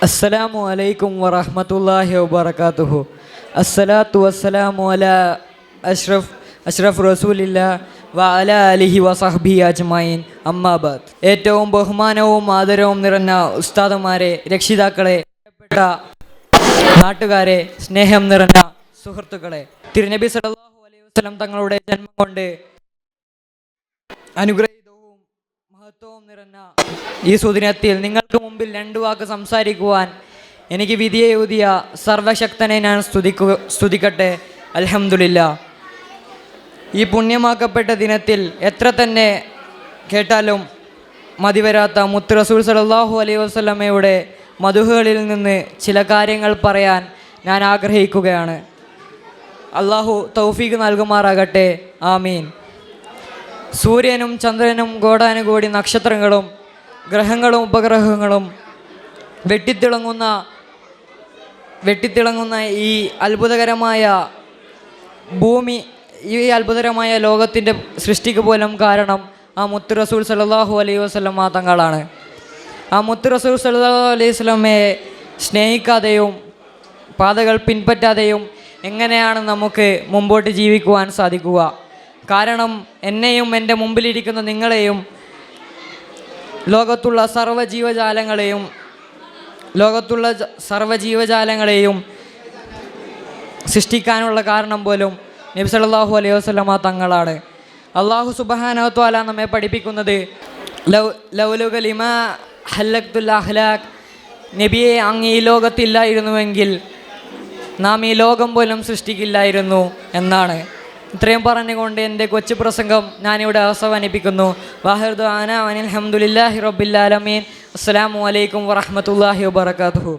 അസ്സലാമു അലൈക്കും വറഹ്മത്തുള്ളാഹി വബറകാതുഹു. അസ്സലാത്തു വസ്സലാമു അലാ അഷ്റഫ് റസൂലില്ലാ വ അലാ അലിഹി വസഹ്ബിഹി അജ്മഈൻ. അമ്മാബാദ്. ഏറ്റവും ബഹുമാനവും ആദരവും നിറഞ്ഞ ഉസ്താദുമാരെ, രക്ഷിതാക്കളെ, പ്രിയപ്പെട്ട നാട്ടുകാരെ, സ്നേഹം നിറഞ്ഞ സുഹൃത്തുക്കളെ, തിരുനബി സല്ലല്ലാഹു അലൈഹി വസല്ലം തങ്ങളുടെ ജന്മം കൊണ്ട് അനുഗ്രഹീതവും മഹത്വവും നിറഞ്ഞ ഈ സുദിനത്തിൽ നിങ്ങൾക്ക് മുമ്പിൽ രണ്ടു വാക്ക് സംസാരിക്കുവാൻ എനിക്ക് വിധിയെഴുതിയ സർവശക്തനെ ഞാൻ സ്തുതിക്കട്ടെ. അൽഹംദുലില്ലാ. ഈ പുണ്യമാക്കപ്പെട്ട ദിനത്തിൽ എത്ര തന്നെ കേട്ടാലും മതിവരാത്ത മുത്ത് റസൂൽ സല്ലല്ലാഹു അലൈഹി വസല്ലമയുടെ മദുഹുകളിൽ നിന്ന് ചില കാര്യങ്ങൾ പറയാൻ ഞാൻ ആഗ്രഹിക്കുകയാണ്. അള്ളാഹു തൗഫീഖ് നൽകുമാറാകട്ടെ. ആമീൻ. സൂര്യനും ചന്ദ്രനും കോടാനുകോടി നക്ഷത്രങ്ങളും ഗ്രഹങ്ങളും ഉപഗ്രഹങ്ങളും വെട്ടിത്തിളങ്ങുന്ന ഈ അത്ഭുതകരമായ ഭൂമി, ഈ അത്ഭുതകരമായ ലോകത്തിൻ്റെ സൃഷ്ടിക്ക് പോലും കാരണം ആ മുത്ത് റസൂൽ സല്ലല്ലാഹു അലൈഹി വസല്ലം തങ്ങളാണ്. ആ മുത്ത് റസൂൽ സല്ലല്ലാഹു അലൈഹി വസല്ലമയെ സ്നേഹിക്കാതെയും പാതകൾ പിൻപറ്റാതെയും എങ്ങനെയാണ് നമുക്ക് മുമ്പോട്ട് ജീവിക്കുവാൻ സാധിക്കുക? കാരണം എന്നെയും എൻ്റെ മുമ്പിലിരിക്കുന്ന നിങ്ങളെയും ലോകത്തുള്ള സർവ്വജീവജാലങ്ങളെയും സൃഷ്ടിക്കാനുള്ള കാരണം പോലും നബി സല്ലല്ലാഹു അലൈഹി വസല്ലമ തങ്ങളാണ്. അല്ലാഹു സുബ്ഹാനഹു വ തആല നമ്മെ പഠിപ്പിക്കുന്നത് ലൗലക ലിമാ ഹലഖ്തുൽ അഖ്ലാഖ്, നബിയെ അങ്ങ് ഈ ലോകത്തില്ലായിരുന്നുവെങ്കിൽ നാം ഈ ലോകം പോലും സൃഷ്ടിക്കില്ലായിരുന്നു എന്നാണ്. ഇത്രയും പറഞ്ഞുകൊണ്ട് എൻ്റെ കൊച്ചു പ്രസംഗം ഞാനിവിടെ അവസാനിപ്പിക്കുന്നു. വാഹിറു ദഅ്വാനാ അനിൽ ഹംദുലില്ലാഹി റബ്ബിൽ ആലമീൻ. അസ്സലാമു അലൈക്കും വറഹ്മത്തുള്ളാഹി വബറകാതുഹു.